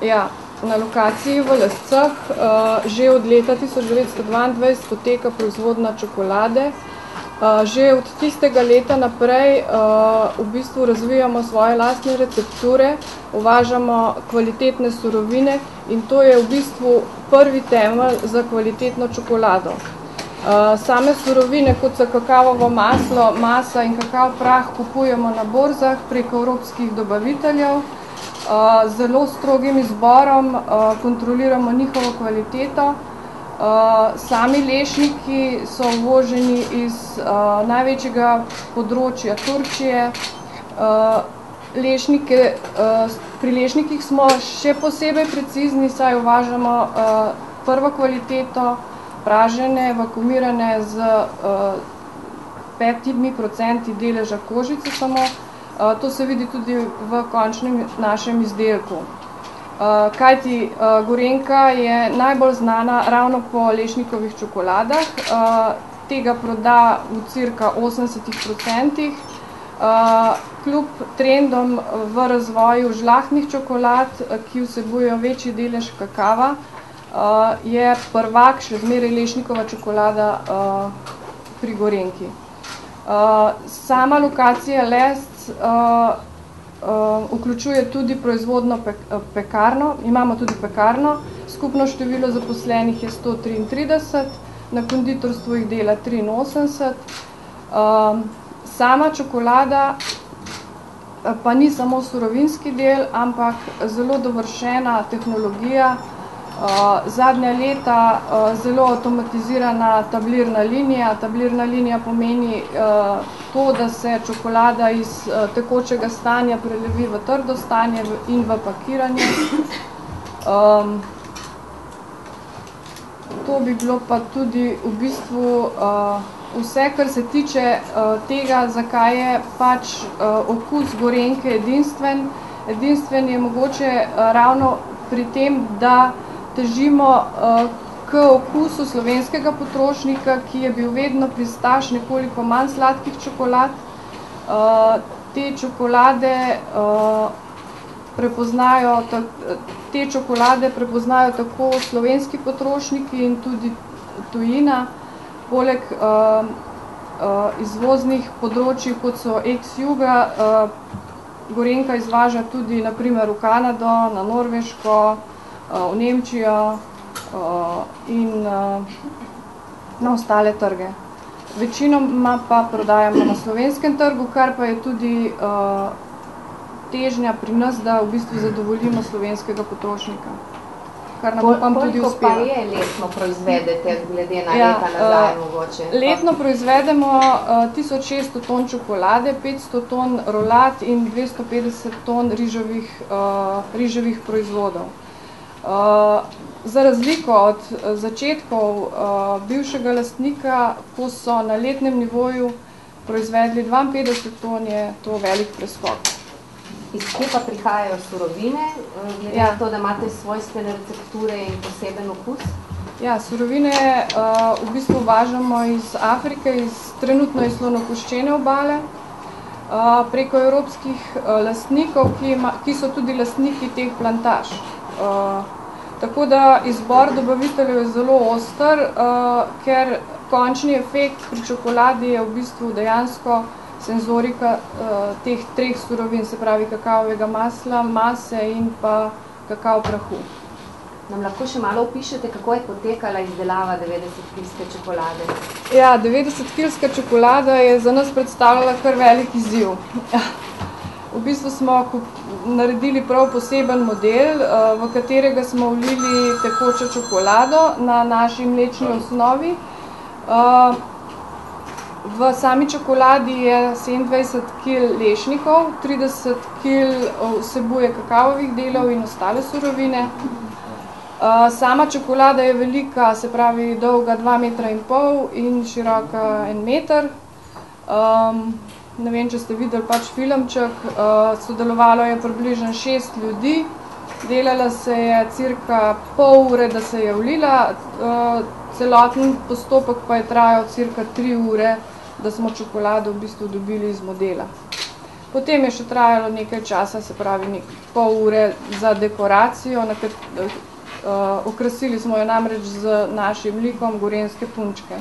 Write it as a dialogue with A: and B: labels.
A: Ja, na lokaciji v Lescah že od leta 1922 poteka proizvodnja čokolade. Že od tistega leta naprej v bistvu razvijamo svoje lastne recepture, uvažamo kvalitetne surovine in to je v bistvu prvi temelj za kvalitetno čokolado. Same surovine, kot so kakavovo maslo, masa in kakav prah, kupujemo na borzah preko evropskih dobaviteljev. Zelo strogim izborom kontroliramo njihovo kvaliteto. Sami lešniki so uvoženi iz največjega področja Turčije. Pri lešnikih smo še posebej precizni, saj uvažamo prvo kvaliteto, pražene, vakuumirane z 5% deleža kožice samo. To se vidi tudi v končnem našem izdelku. Kajti Gorenjka je najbolj znana ravno po lešnikovih čokoladah. Tega proda v cirka 80%. Kljub trendom v razvoju žlahtnih čokolad, ki vsebujejo večji delež kakava, je prvak še zmeraj lešnikova čokolada pri Gorenjki. Sama lokacija Lesc vključuje tudi proizvodno pekarno, imamo tudi pekarno, skupno število zaposlenih je 133, na konditorstvu jih dela 83. Sama čokolada pa ni samo surovinski del, ampak zelo dovršena tehnologija. Zadnja leta zelo avtomatizirana tablirna linija. Tablirna linija pomeni to, da se čokolada iz tekočega stanja prelevi v trdo stanje in v pakiranje. To bi bilo pa tudi v bistvu vse, kar se tiče tega, zakaj je pač okus Gorenjke edinstven. Edinstven je mogoče ravno pri tem, da težimo k okusu slovenskega potrošnika, ki je bil vedno pristaš nekoliko manj sladkih čokolad. Te čokolade prepoznajo tako slovenski potrošniki in tudi tujina. Poleg izvoznih področij, kot so ex-juga, Gorenjka izvaža tudi na primer v Kanado, na Norveško, v Nemčijo in na ostale trge. Večinoma pa prodajamo na slovenskem trgu, kar pa je tudi težnja pri nas, da v bistvu zadovoljimo slovenskega potrošnika. Kar nam upam tudi uspeva.
B: Koliko pa je letno proizvedete, glede na leta nazaj mogoče?
A: Letno proizvedemo 1600 ton čokolade, 500 ton rolat in 250 ton riževih proizvodov. Za razliko od začetkov bivšega lastnika, ko so na letnem nivoju proizvedli 52 ton, je to velik preskok.
B: Iz kje pa prihajajo surovine, glede na to, da imate svojstvene recepture in poseben okus?
A: Ja, surovine v bistvu uvažamo iz Afrike, trenutno iz slonokoščene obale, preko evropskih lastnikov, ki so tudi lastniki teh plantaž. Tako da izbor dobaviteljev je zelo oster, ker končni efekt pri čokoladi je v bistvu dejansko senzorika teh treh surovin, se pravi kakavovega masla, mase in pa kakav prahu.
B: Nam lahko še malo opišete, kako je potekala izdelava 90-kilske čokolade?
A: Ja, 90-kilska čokolada je za nas predstavljala kar velik izziv. V bistvu smo naredili prav poseben model, v katerega smo vlili tekočo čokolado na naši mlečni osnovi. V sami čokoladi je 27 kil lešnikov, 30 kil vsebuje kakavovih delov in ostale surovine. Sama čokolada je velika, se pravi dolga 2,5 metra in široka 1 meter. Ne vem, če ste videli pač filmček, sodelovalo je približno 6 ljudi, delala se je cirka pol ure, da se je vlila, celoten postopek pa je trajal cirka 3 ure, da smo čokolado v bistvu dobili iz modela. Potem je še trajalo nekaj časa, se pravi pol ure za dekoracijo, okrasili smo jo namreč z našim likom gorenjske punčke.